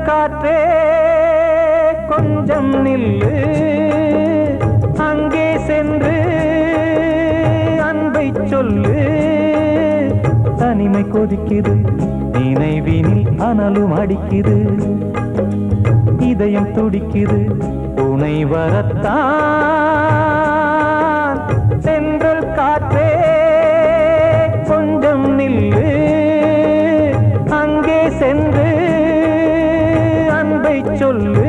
காற்றே கொஞ்சம் நில்லு, அங்கே சென்று அன்பை சொல்லு. தனிமை கொதிக்குது, நினைவினில் அனலும் அடிக்குது, இதயம் துடிக்குது, துணை வரத்தான். சென்றல் காற்றே கொஞ்சம் நில்லு, அங்கே சென்று அன்பை சொல்லு.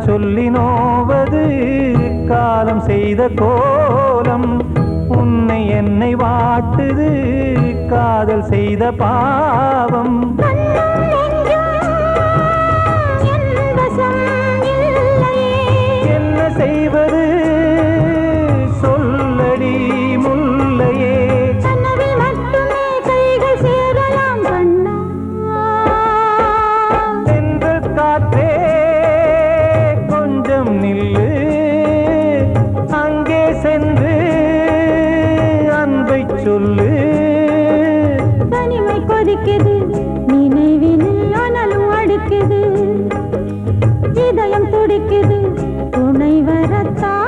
சொல்லி நோவது காலம் செய்த கோலம், உன்னை என்னை வாட்டுது காதல் செய்த பாவம். என்ன செய்வது சொல்லடி முல்லையே, சென்று காற்றே நில்லு, அங்கே சென்று அன்பை சொல்லு. தனிமை கொதிக்குது, நினைவினில் அனலும் அடிக்குது, இதயம் துடிக்குது, துணை வரத்தான்.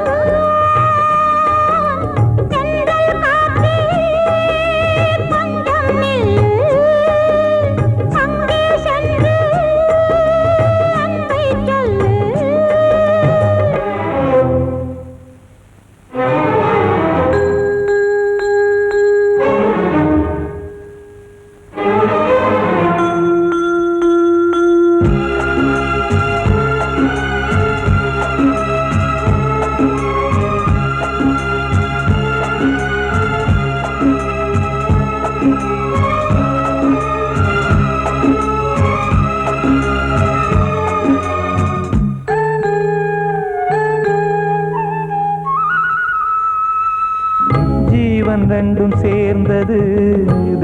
ஜீவன் ரெண்டும் சேர்ந்தது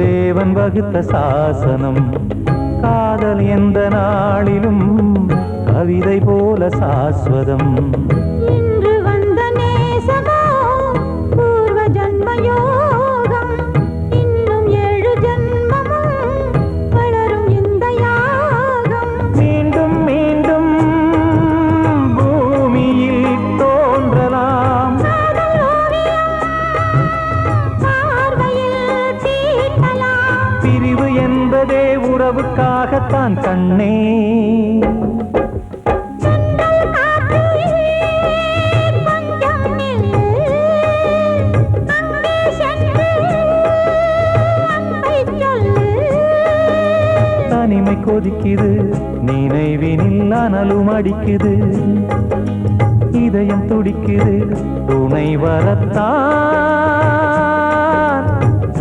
தேவன் வகுத்த சாசனம். காதல் எந்த நாளிலும் கவிதை போல சாஸ்வதம். இன்று வந்த நேசமோ பூர்வ ஜன்ம யோகம், இன்னும் 7 ஜன்மமும் வளரும் இந்த யாகம். மீண்டும் மீண்டும் பூமியில் தோன்றலாம், பிரிவு என்பதே உறவுக்காகத்தான் கண்ணே. தனிமை கொதிக்குது, நினைவினில் அனலும் அடிக்குது, இதயம் துடிக்குது, துணை வரத்தான்.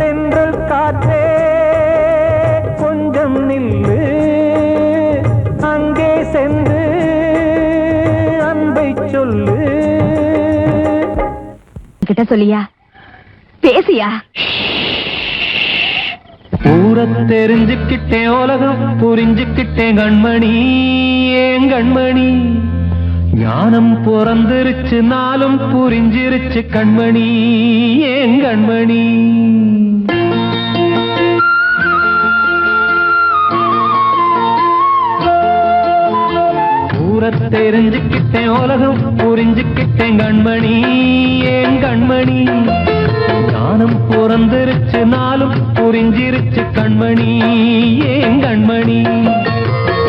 சென்றல் காற்றே கொஞ்சம் நில்லு, அங்கே சென்று அன்பை சொல்லு. கிட்ட சொல்லியா, பேசியா? ஊரை தெரிஞ்சுக்கிட்டேன், உலகம் புரிஞ்சுக்கிட்டேன் கண்மணி, ஏன் கண்மணி. ஞானம் பிறந்திருச்சு, நாளும் புரிஞ்சிருச்சு கண்மணி, ஏன் கண்மணி. தெரிஞ்சுக்கிட்டேன் உலகம் புரிஞ்சுக்கிட்டேன் கண்மணி ஏன் கண்மணி ஞானம் பிறந்திருச்சு நாளும் புரிஞ்சிருச்சு கண்மணி ஏன் கண்மணி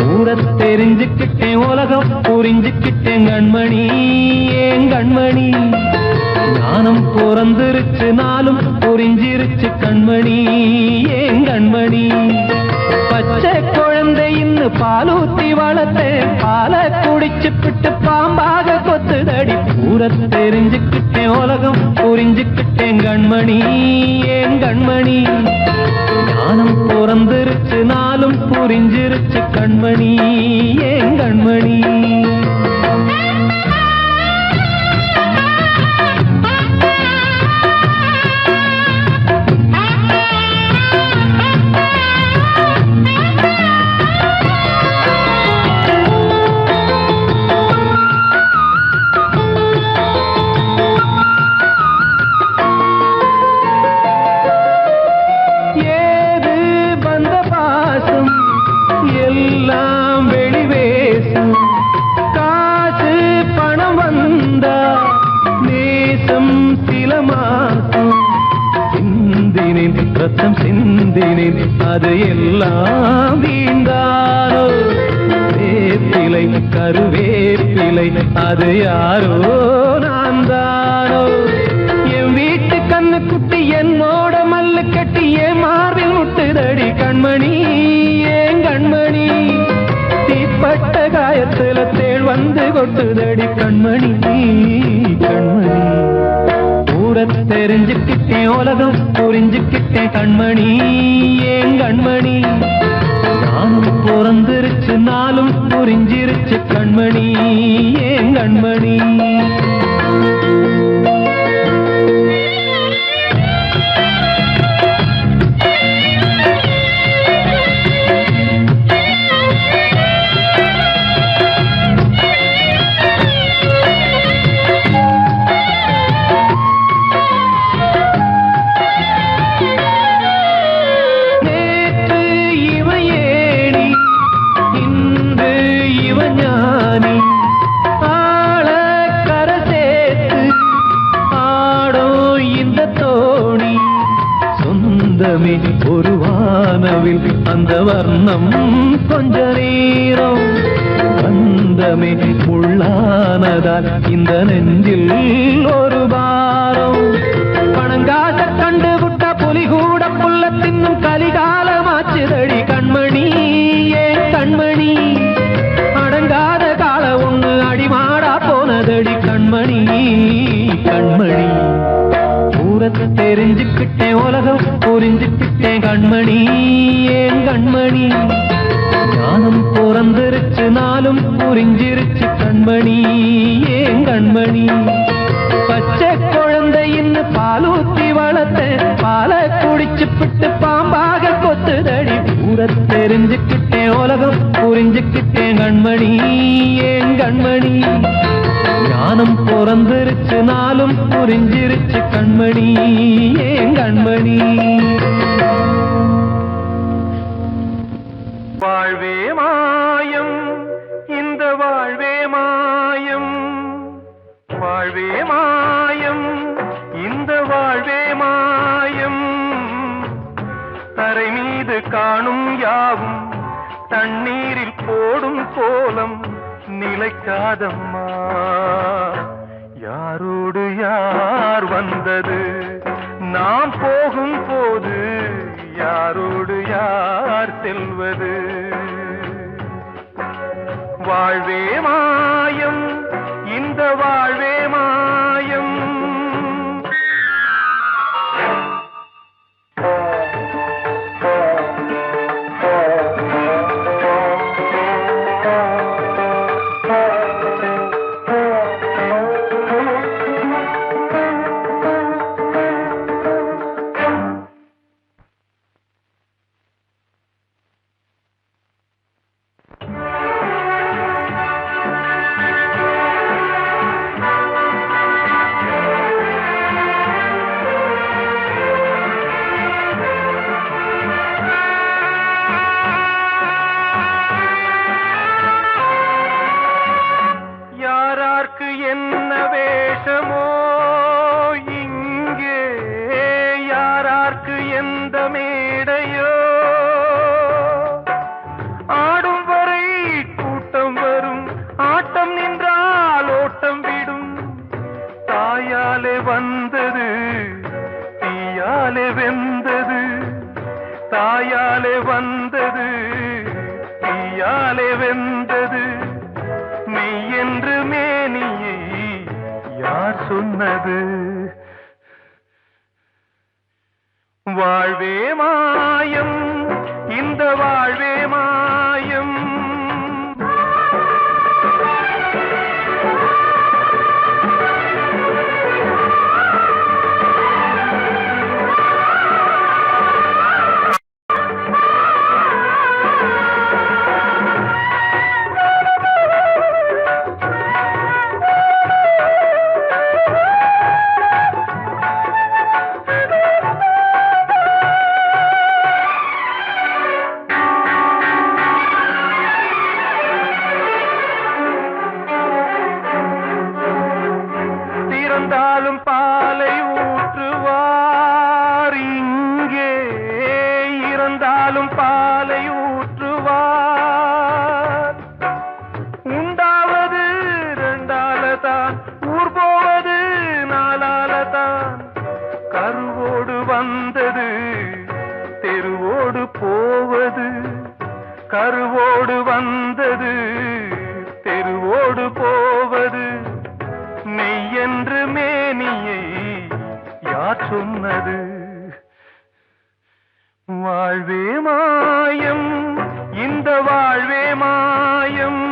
ஊரத் தெரிஞ்சுக்கிட்டேன் உலகம் புரிஞ்சுக்கிட்டேன் கண்மணி ஏன் கண்மணி ஞானம் பிறந்திருச்சு நாளும் புரிஞ்சிருச்சு கண்மணி ஏன் கண்மணி பச்சை குழந்தை இன்னும் பாலூத்தி வளர்த்தேன் பாலை குடிச்சு பிட்டு பாம்பாக கொத்துதடி ஊரத் தெரிஞ்சுக்கிட்டேன் உலகம் புரிஞ்சுக்கிட்டேன் கண்மணி ஏன் கண்மணி ஞானம் பிறந்திருச்சு நாளும் புரிஞ்சிருச்சு கண்மணி ஏன் கண்மணி எல்லாம் வெளிவேசம் காசு பணம் வந்தா நேசம் சில மாசம் சிந்தினேன் ரத்தம் சிந்தினேன் அது எல்லாம் வீண்டாரோ வேப்பிலை கருவேப்பிலை அது யாரோ நான் தானோ என் வீட்டு கண்ணு குட்டி என்னோட மல்லு கட்டி என் மார்பில் முட்டுதடி கண்மணி ஏன் கண்மணி தீப்பட்ட காயத்துல தேள் வந்து கொட்டுதடி கண்மணி கண்மணி ஊரத் தெரிஞ்சுக்கிட்டேன் உலகம் புரிஞ்சுக்கிட்டேன் கண்மணி ஏன் கண்மணி நானும் பிறந்திருச்சு நாளும் புரிஞ்சிருச்சு கண்மணி ஏன் கண்மணி ஒரு வானவில் அந்த வர்ணம் கொஞ்ச நேரம் பந்தமே முள்ளானதால் இந்த நெஞ்சில் ஒரு பாரம் பணங்காட்ட கண்டு விட்ட புலி கூட புல்ல தின்னும் கலிகாலமாச்சுதடி கண்மணி ஏன் கண்மணி அடங்காத கால ஒண்ணு அடிமாடா போனதடி கண்மணி கண்மணி ஊரத் தெரிஞ்சுக்கிட்டேன் உலகம் புரிஞ்சுக்கிட்டேன் கண்மணி ஏன் கண்மணி ஞானம் பிறந்திருச்சு நாளும் புரிஞ்சிருச்சு கண்மணி ஏன் கண்மணி பச்சை குழந்தை இன்னும் பாலூத்தி வளர்த்தேன் பாலை குடிச்சு பிட்டு பாம்பாக கொத்துதடி ஊரத் தெரிஞ்சுக்கிட்டேன் உலகம் புரிஞ்சுக்கிட்டேன் கண்மணி ஏன் கண்மணி ஞானம் பிறந்திருச்சு நாளும் புரிஞ்சிருச்சு கண்மணி ஏன் கண்மணி வாழ்வே மாயம் இந்த வாழ்வே மாயம் வாழ்வே மாயம் இந்த வாழ்வே மாயம் தரை மீது காணும் யாவும் தண்ணீரில் போடும் கோலம் நிலைக்காதம்மா யாரோடு யார் வந்தது நாம் போகும் போது யாரோடு யார் செல்வது வாழ்வே மாயம் இந்த வாழ்வே மாயம் தாயாலே வந்தது தீயாலே வெந்தது மெய் என்று மேனியை யார் சொன்னது வாழ்வே மாயம் இந்த வாழ்வே மாயம் இறந்தாலும் பாலை ஊற்றுவார் இங்கே இறந்தாலும் பாலை ஊற்றுவார் உண்டாவது ரெண்டாலதான் ஊர் போவது நாலாலதான் கருவோடு வந்தது தெருவோடு போவது கருவோடு வந்தது தெருவோடு போவது மெய் என்று மேனியை யார் சொன்னது வாழ்வே மாயம் இந்த வாழ்வே மாயம்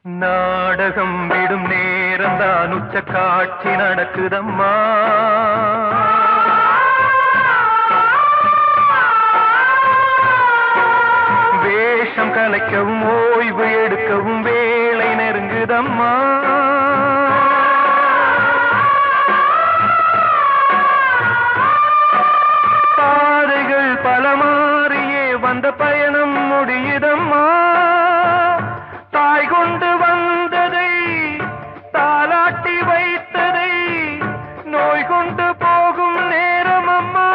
நாடகம் விடும் நேரம் தான் உச்ச காட்சி நடக்குதம்மா வேஷம் கலைக்கவும் ஓய்வு எடுக்கவும் வேளை நெருங்குதம்மா பாதைகள் பல மாறியே வந்த பயணம் முடியுதம்மா தாய் கொண்டு வந்ததை தாலாட்டி வைத்ததை நோய் கொண்டு போகும் நேரம் அம்மா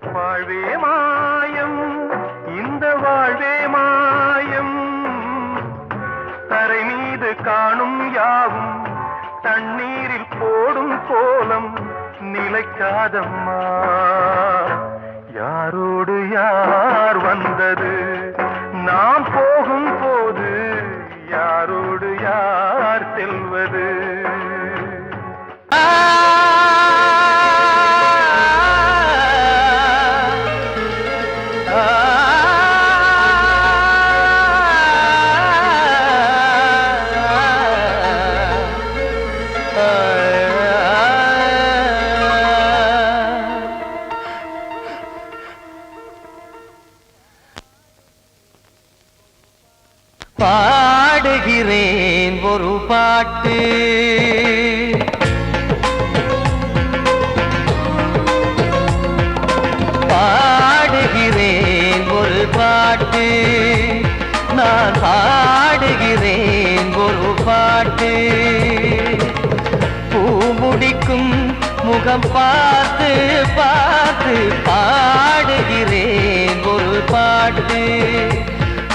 வாழ்வே மாயம் இந்த வாழ்வே மாயம் தரை மீது காணும் யாவும் தண்ணீரில் போடும் கோலம் நிலைக்காதம்மா யாரோடு யார் வந்தது நாம் போகும் போது யாரோடு யார் செல்வது பாடுகிறேன் ஒரு பாட்டு பாடுகிறேன் ஒரு பாட்டு நான் பாடுகிறேன் ஒரு பாட்டு பூ முடிக்கும் முகம் பார்த்து பார்த்து பாடுகிறேன் ஒரு பாட்டு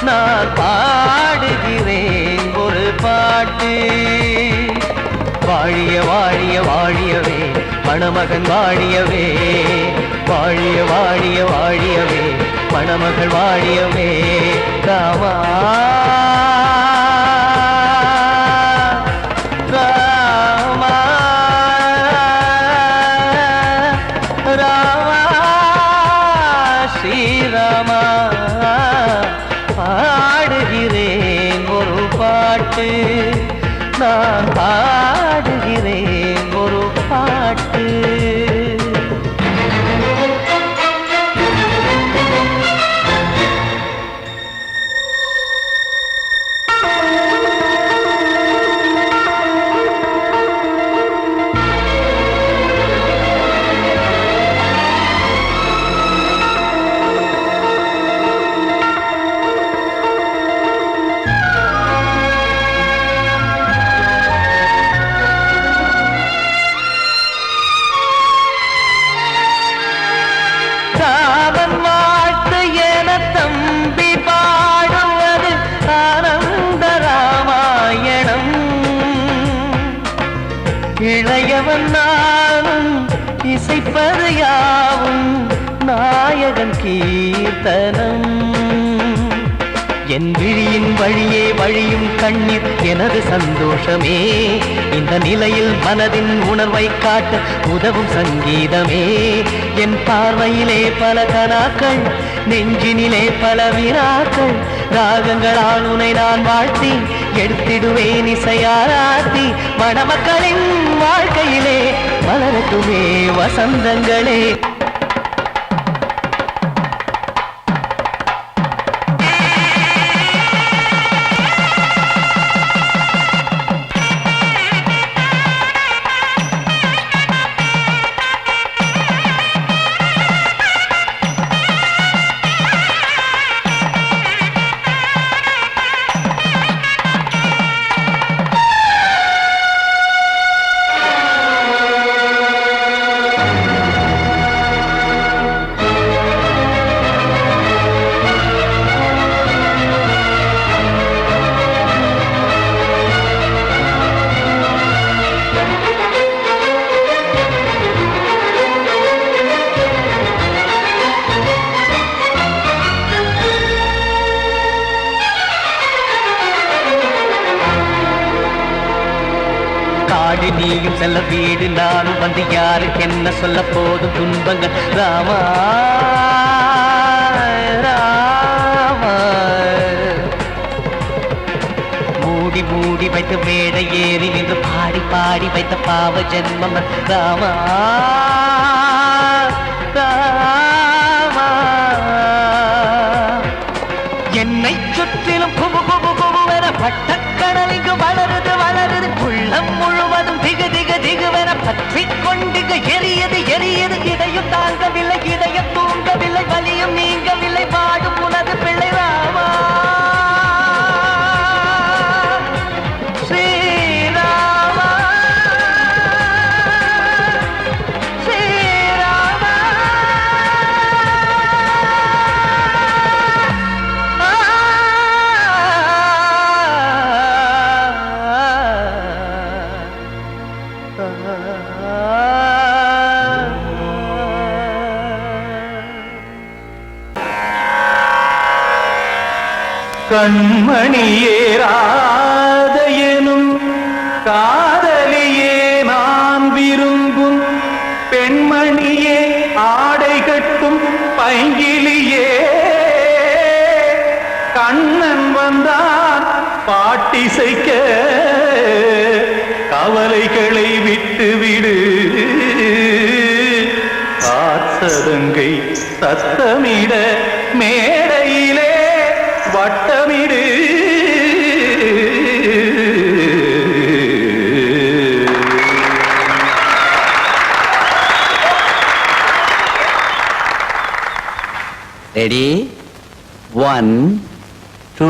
நான் பாடுகிறேன் ஒரு பாட்டு வாழிய வாழிய வாழியவே மணமகன் வாழியவே வாழிய வாழிய வாழியவே மணமகள் வாழியவே ராமா ராமா ராமா ஸ்ரீராமா பாடுகிறேன் ஒரு பாட்டு நான் பாடுகிறேன் ஒரு பாட்டு இளையவன் நானும் இசைப்பது யாவும் நாயகன் கீர்த்தனம் என் விழியின் வழியே வழியும் கண்ணீர் எனது சந்தோஷமே இந்த நிலையில் மனதின் உணர்வை காட்ட உதவும் சங்கீதமே என் பார்வையிலே பல கனாக்கள் நெஞ்சினிலே பல வினாக்கள் ராகங்களால் உனை நான் வாழ்த்தி எடுத்திடுவேன் இசையாராத்தி மணமக்களின் வாழ்க்கையிலே மலரட்டுமே வசந்தங்களே நீயும் செல்ல வீடு நானும் வந்து யாருக்கு என்ன சொல்ல போதும் துன்பங்கள் ராமா ராமா மூடி மூடி வைத்த மேடை ஏறி நின்று பாடி பாடி வைத்த பாவ ஜென்மம் ராமா ராமா என்னை சுற்றிலும் குபு குபு குபுவென பட்டக்கடல் இங்கு வளருது வளருது உள்ளம் முழுவதும் திகு திகு திகுவென பற்றி கொண்டு எரியது எரியது இதையும் தாங்கவில்லை இதையும் தூங்கவில்லை வலியும் நீங்கவில்லை பாடும் உனது பிள்ளை ராமா ஸ்ரீராமா ஸ்ரீராமா கண்மணியே ராதையனும் காதலியே நான் விரும்பும் பெண்மணியே ஆடை கட்டும் பைங்கிலியே கண்ணன் வந்தான் பாட்டிசைக்க கவலைகளை விட்டுவிடு காத்ததங்கை சத்தமிட மேடையிலே வட்டமிடு ரெடி 1 2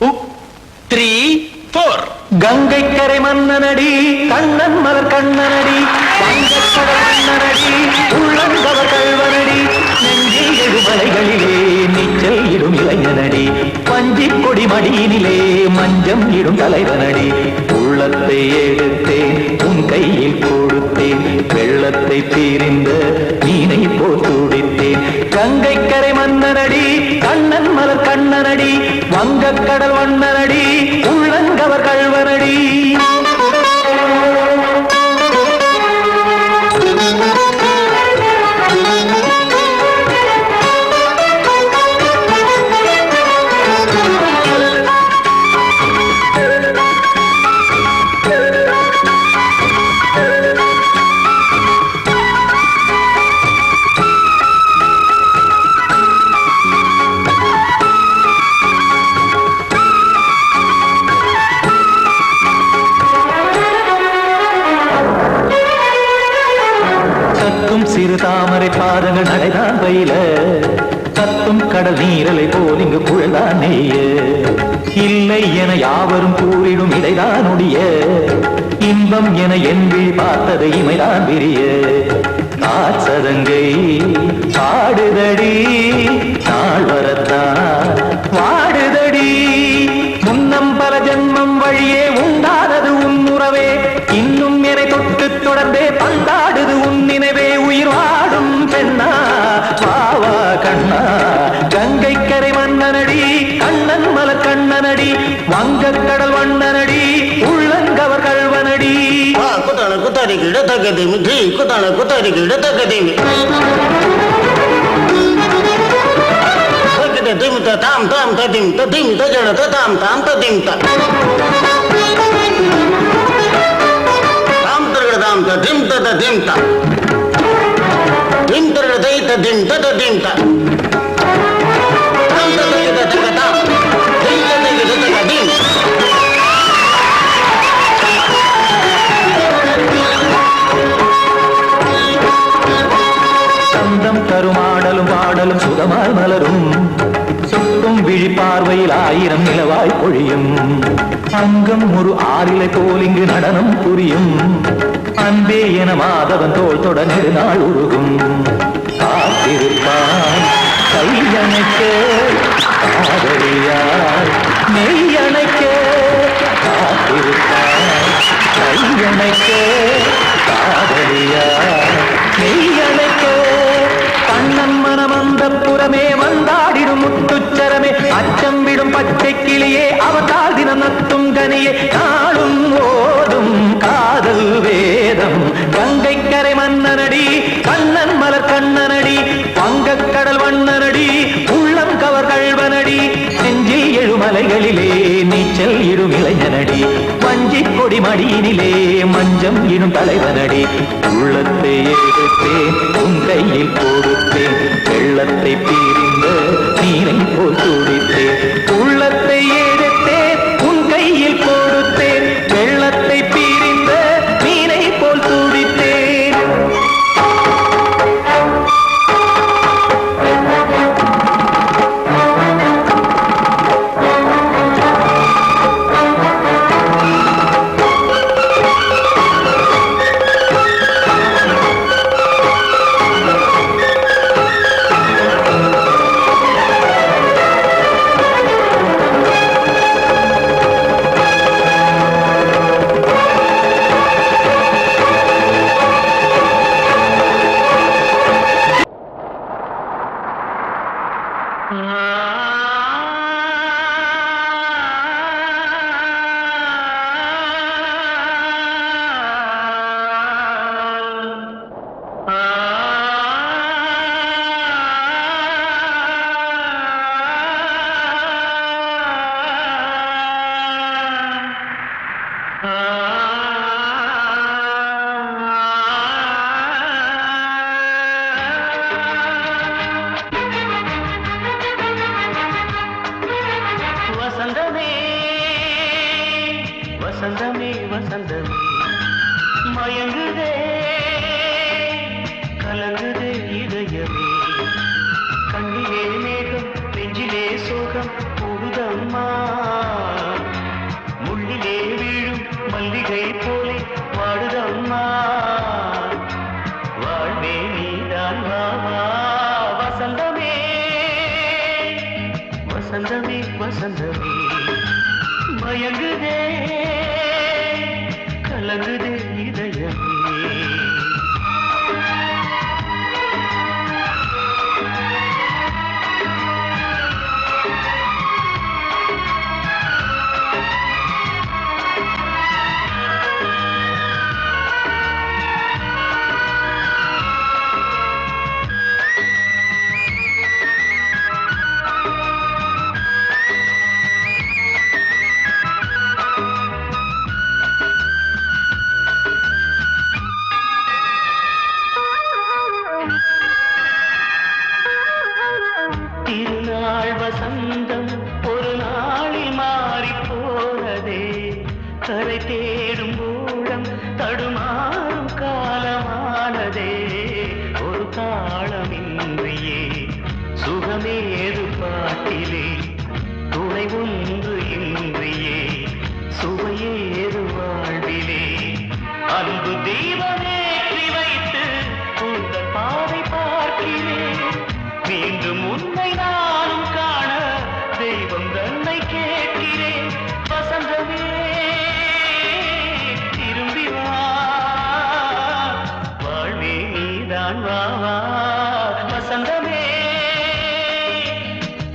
3 4 கங்கை கரை மன்னனடி கண்ணன் மலர் கண்ணனடி வங்கக்கடல் மன்னனடி உள்ளங்கவர் கல்வனடி நெஞ்சில் எழுமலைகளிலே நீச்சல் இடும் இளைஞனடி பஞ்சி கொடி மடியினிலே மஞ்சம் இடும் தலைவனடி உள்ளத்தை எடுத்தேன் உன் கையில் கொடுத்தேன் வெள்ளத்தை தீரிந்த மீனை போல் துடித்தேன் கங்கை கரை மன்னனடி கண்ணன் மலர் கண்ணனடி வங்கக்கடல் வண்ணனடி உள்ளங்கவர் கல்வனடி சிறு தாமரை பாதங்கள் நடைதான் பயில கத்தும் கடல் நீரலை போல் இங்கு குழல்தான் நெய்ய இல்லை என யாவரும் கூறிடும் இடைதான் உடைய இன்பம் என என்பி பார்த்தது இமைதான் விரிய காற்சதங்கை பாடுதடி நாள் வரத்தான் வாடுதடி முன்னம் பல ஜென்மம் வழியே உண்டானது உன் உறவே இன்னும் என்னை தொட்டு தொடர்ந்தே பந்தாடுது உன் நினைவே உயிர் வாடும் பெண்ணா பாவா கண்ணா கங்கை கரை மன்னனடி கண்ணன் மலர் கண்ணனடி வங்கக்கடல் வண்ணனடி உள்ளங்கவர் கல்வனடி குத்தான குத்தாரிக்கு இடத்தக்கதேமி ஜி குத்தான குத்தாரிக்கு இடத்தக்கதேமி திமுத்த தாம் தாம் ததிம் ததிம் தஜன தாம் தாம் ததிம் தாம் தாம் ததிம் ததிம் தாம் திம் தர தை ததிம் ததிம் தாம் தாம் ததிம் ததிம் தாம் திம் ததிம் ததிம் சந்தம் தருமாடலும் பாடலும் சுகமாய் மலரும் சுட்டும் விழி பார்வையில் ஆயிரம் நிலவாய் பொழியும் அங்கம் ஒரு ஆறிலை போல் இங்கு நடனம் புரியும் அன்பே என மாதவன் தோள் தொட நெடுநாள் உருகும் காத்திருப்பான் கையணைக்க காதலியார் மெய்யணைக்க காத்திருப்பான் கையணைக்க காதலியார் மெய்யணைக்க கண்ணன் மனமந்த புறமே வந்தாடிடும் முத்துச்சரமே அச்சம் விடும் பச்சை கிளியே அவதால் தினம் நத்தும் கனியே நாளும் ஓதும் காதல் வேதம் கங்கை கரை மன்னனடி கண்ணன் மலர் கண்ணனடி வங்கக்கடல் வண்ணனடி உள்ளம் கவர் கல்வனடி நெஞ்சில் எழுமலைகளிலே நீச்சல் இடும் இளைஞனடி வஞ்சி கொடி மடியினிலே மஞ்சம் இடும் தலைவனடி உள்ளத்தை எடுத்தேன் உன் கையில் கொடுத்தேன் வெள்ளத்தை பீரிந்த நீரை போல் துடித்தேன் உள்ளத்தை எடுத்தேன் உன் கையில் கொடுத்தேன் வெள்ளத்தை பீரிந்த நீரை போல் துடித்தேன் மயங்குதே கலங்குதே இதயமே திருநாள் வசந்தம் ஒரு நாளில் மாறி போனதே கரை தேடும் ஊழம் தடுமாறும் காலமானதே ஒரு தாளமின்றியே சுகமேது பாட்டிலே துணை ஒன்று இன்றியே சுவையேது வாழ்விலே அன்பு தீபமேற்றி வைத்து உங்கள் பாதை பார்க்கிறேன் மீண்டும் உன்னை நானும் காண தெய்வம் தன்னை கேட்கிறேன் வசந்தமே திரும்பி வா வாழ்வே நீதான் வா வசந்தமே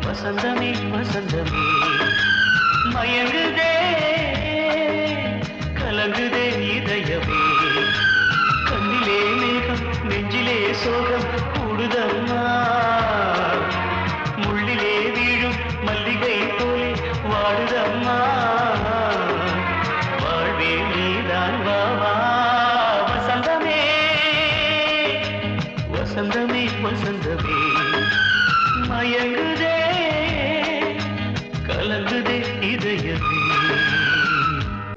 வசந்தமே வசந்தமே மயங்குதே கலங்குதே இதயமே கண்ணிலே மேகம் நெஞ்சிலே சோகம் கூடுதம்மா முள்ளிலே வீழும் மல்லிகை போலே வாடுதம்மா வாழ்வே நீதான் வா வசந்தமே வசந்தமே வசந்தமே மயங்குதே கலங்குதே இதயமே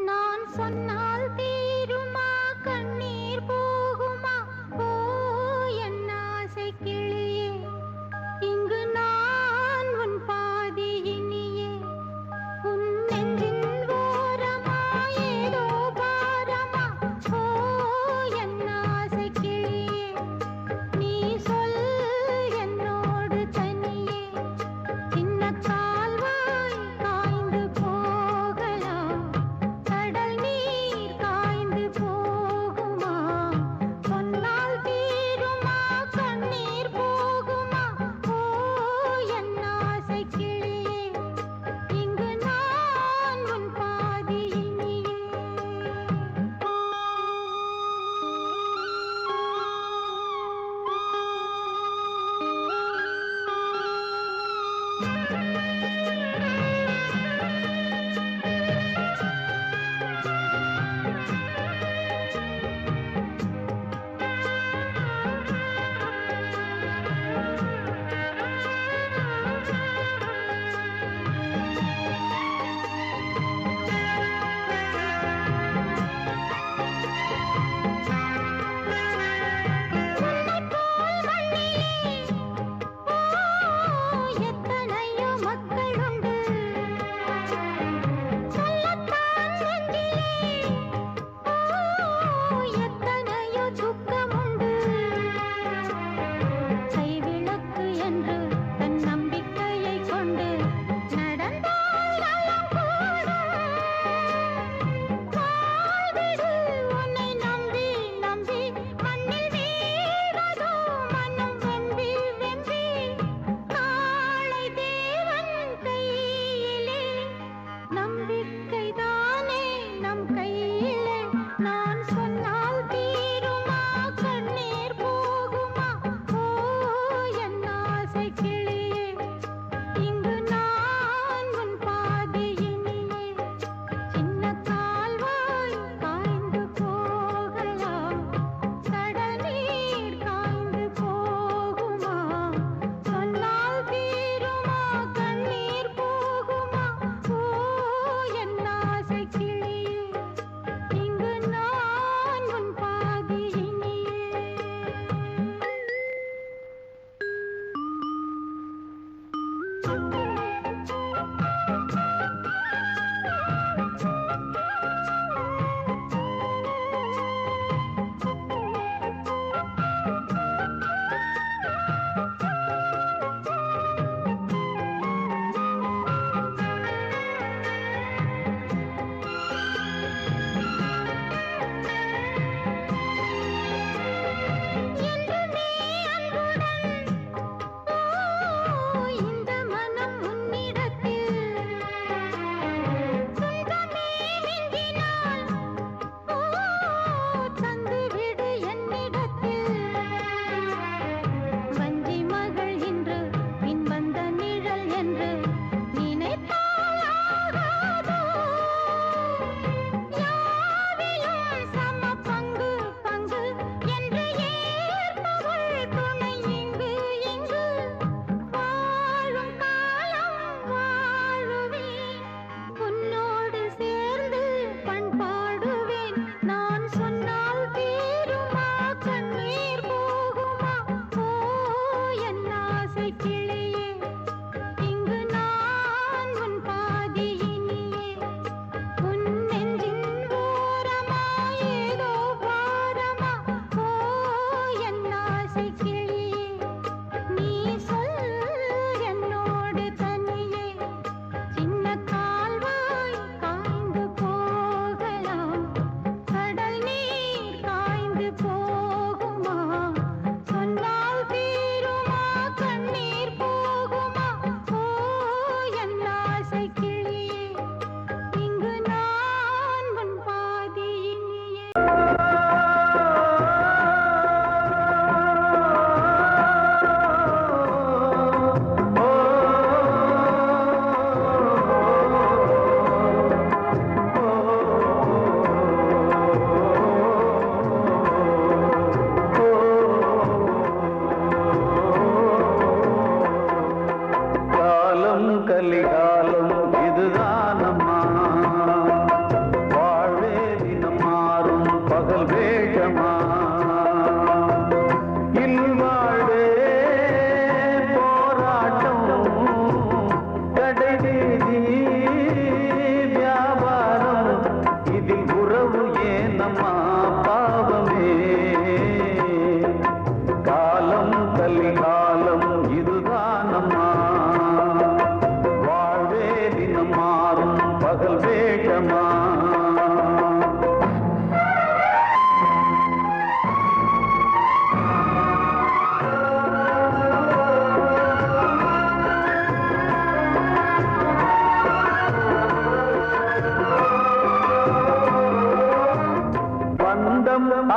நான் சொன்னால் தீருமா கண்ணீர் போகுமா ஓ என் ஆசை கிளியே இங்கு நான் உன் பாதி இனியே உன் நெஞ்சின் ஓரமா ஏதோ பாரமா ஓ என் ஆசை கிளியே நீ சொல் என்னோடு தனியே சின்ன கால்வாய் காய்ந்து போகலாம் கடல் நீர் காய்ந்து போகுமா சொன்னால் தீருமா கண்ணீர் போகுமா ஓ என் ஆசை கிளியே இங்கு நான் உன் பாதி இனியே எத்தனையோ மக்கள் உண்டு சொல்லத்தான் நெஞ்சிலே எத்தனையோ துக்கம் உண்டு கைவிளக்கு என்று தன் நம்பிக்கையை கொண்டு நடந்தால் நலம் கூடும் வாழ்விடு உன்னை நம்பி நம்பி மண்ணில் வீழ்வதோ மனம் வெம்பி வெம்பி காளை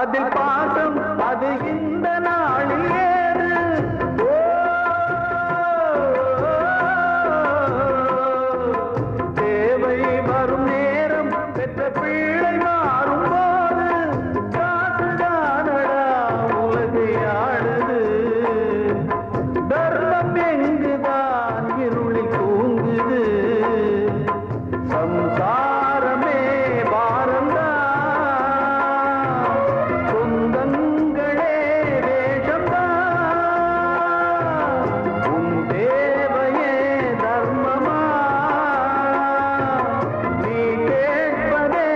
அதில் பாசம் அது இந்த நாளில் ஏது தேவை வரும் நேரம் பெற்ற பிள்ளை மாறும் போது காசுதானடா உலகை ஆடுது தர்மம் எங்குதான் இருளில் தூங்குது சம்சாரமே பாரம்தான் சொந்தங்களே வேஷம்தான் உன் தேவையே தர்மமா நீ கேட்பதே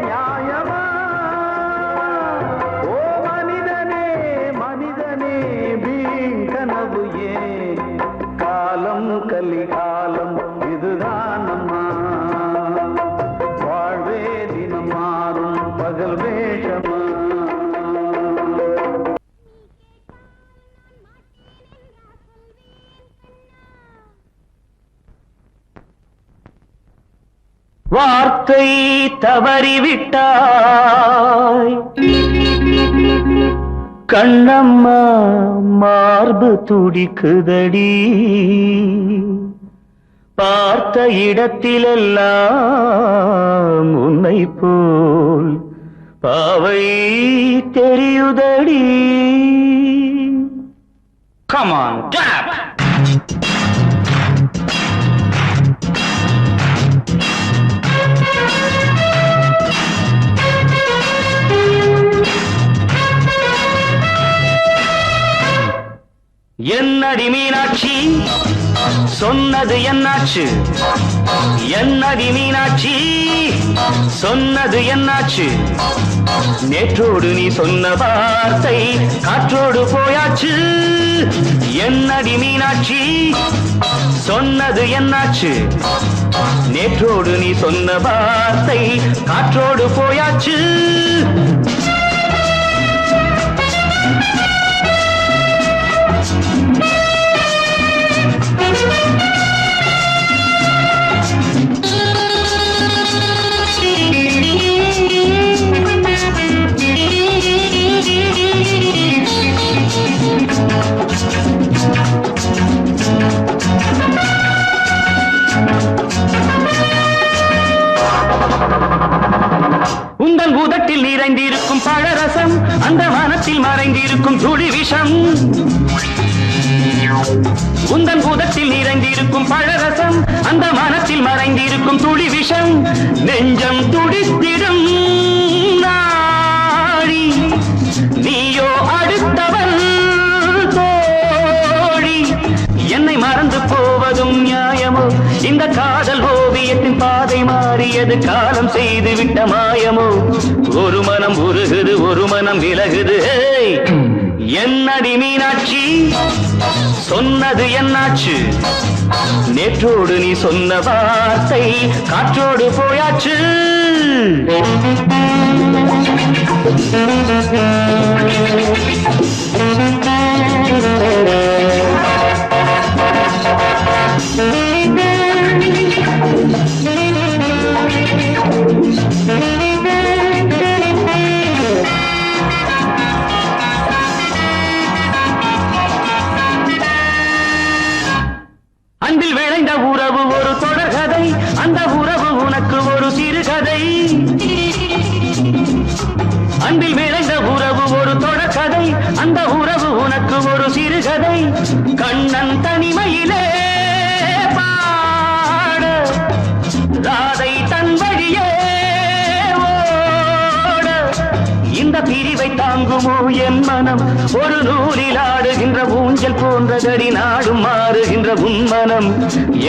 நியாயமா ஓ மனிதனே மனிதனே வீண் கனவு ஏன் காலம் கலிகாலம் இதுதான் அம்மா வாழ்வே தினம் மாறும் பகல் வேஷமா வார்த்தை தவறிவிட்டாய் கண்ணம்மா மார்பு துடிக்குதடி பார்த்த இடத்திலெல்லாம் உன்னை போல் பாவை தெரியுதடி Come on, tap! என்னடி மீனாட்சி சொன்னது என்னாச்சு என்னடி மீனாட்சி சொன்னது என்னாச்சு நேற்றோடு நீ சொன்ன வார்த்தை காற்றோடு போயாச்சு என்னடி மீனாட்சி சொன்னது என்னாச்சு நேற்றோடு நீ சொன்ன வார்த்தை காற்றோடு போயாச்சு உந்தன் உதட்டில் நிறைந்திருக்கும் பழரசம் அந்த மனத்தில் மறைந்திருக்கும் துளி விஷம் உந்தன் உதட்டில் நிறைந்திருக்கும் பழரசம் அந்த மனத்தில் மறைந்திருக்கும் துளி விஷம் நெஞ்சம் துடித்திடும் நாடி நீயோ அடுத்தவன் தோழி என்னை மறந்து போவதும் நியாயமோ இந்த காதல் ஓவியத்தின் பாதை மாறியது காலம் செய்து விட்ட மாயமோ ஒரு மனம் உருகுது ஒரு மனம் விலகுது என்னடி மீனாட்சி சொன்னது என்னாச்சு நேற்றோடு நீ சொன்ன வார்த்தை காற்றோடு போயாச்சு அன்பில் விளைந்த உறவு ஒரு தொடர்கதை அந்த உறவு உனக்கு ஒரு சிறுகதை அன்பில் விளைந்த உறவு ஒரு தொடர்கதை அந்த உறவு உனக்கு ஒரு சிறுகதை கண்ணன் தனிமையிலே பாட ராதை தன் வழியே ஓட இந்த பிரிவை தாங்குமோ என் மனம் ஒரு நூலில் ஆடுகின்ற ஊஞ்சல் போன்றதடி நாடும் மாறுகின்ற உன்மனம்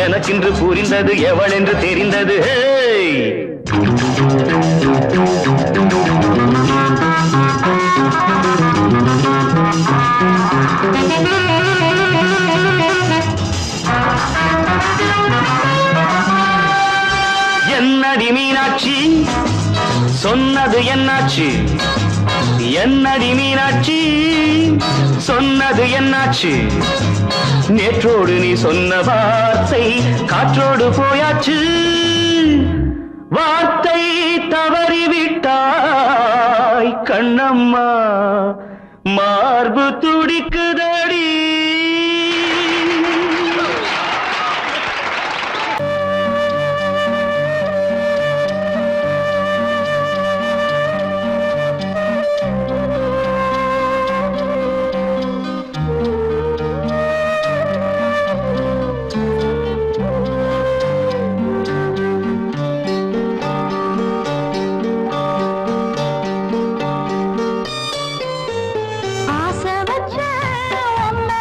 எனக்கென்று புரிந்தது எவள் என்று தெரிந்தது என்னடி மீனாட்சி சொன்னது என்னாச்சு என்னடி மீனாட்சி சொன்னது என்னாச்சு நேற்றோடு நீ சொன்ன வார்த்தை காற்றோடு போயாச்சு வார்த்தை தவறிவிட்டாய் கண்ணம்மா மார்பு துடிக்குதடி. ஆசை வச்ச உன்னை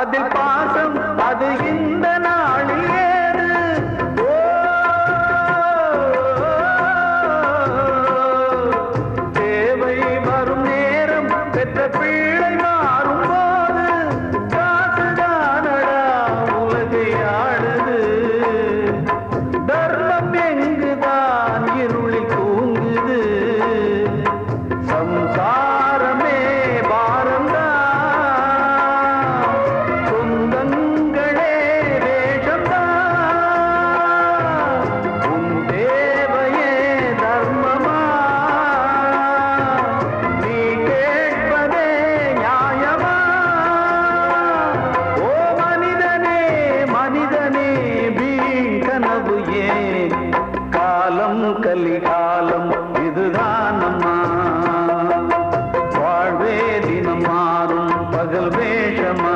அதில் பாசம் அது இந்த நாளில் ஏது தேவை வரும் நேரம் பெற்ற பிள்ளை மாறும் போது காசுதானடா உலகை ஆடுது தர்மம் எங்குதான் இருளில் தூங்குது சம்சாரமே பாரந்தா சொந்தங்களே வேஷந்தா உன் தேவையே தர்மமா நீ கேட்பதே நியாயமா ஓ மனிதனே மனிதனே வீண் கனவு ஏன் காலம் கலிகாலம் இதுதான் அம்மா வாழ்வே தினம் மாறும் பகல் வேஷமா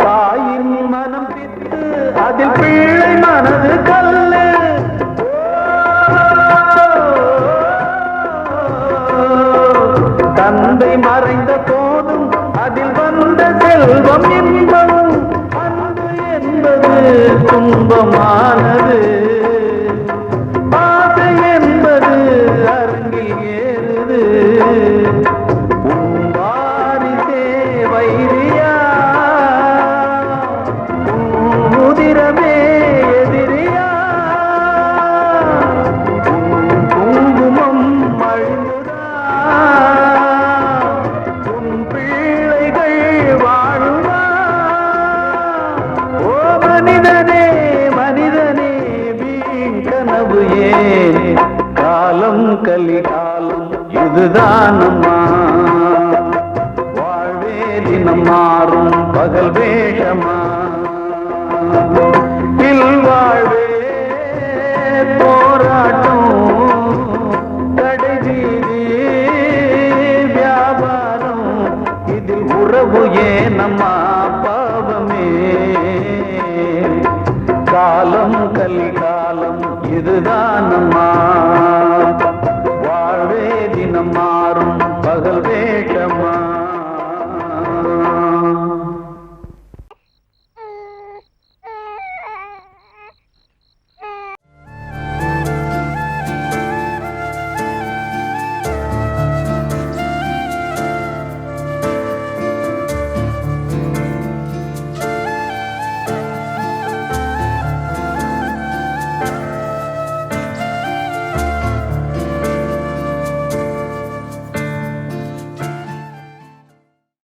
தாயின் மனம் பித்து அதில் பிள்ளை மனது கல்லு தந்தை மறைந்த போதும் அதில் வந்த செல்வம் இன்பம் அன்பு என்பது துன்பமானது ஆசை என்பது அரங்கில் ஏறுது உன் வாரிசே வைரியா உன் உதிரமே எதிரியா உன் குங்குமம் அழுதா உன் பிள்ளைகள் வாழுமா ஓ மனிதனே மனிதனே வீண் கனவு ஏன் காலம் கலிகாலம் இதுதான் அம்மா வாழ்வே தினம் மாறும் பகல் வேஷமா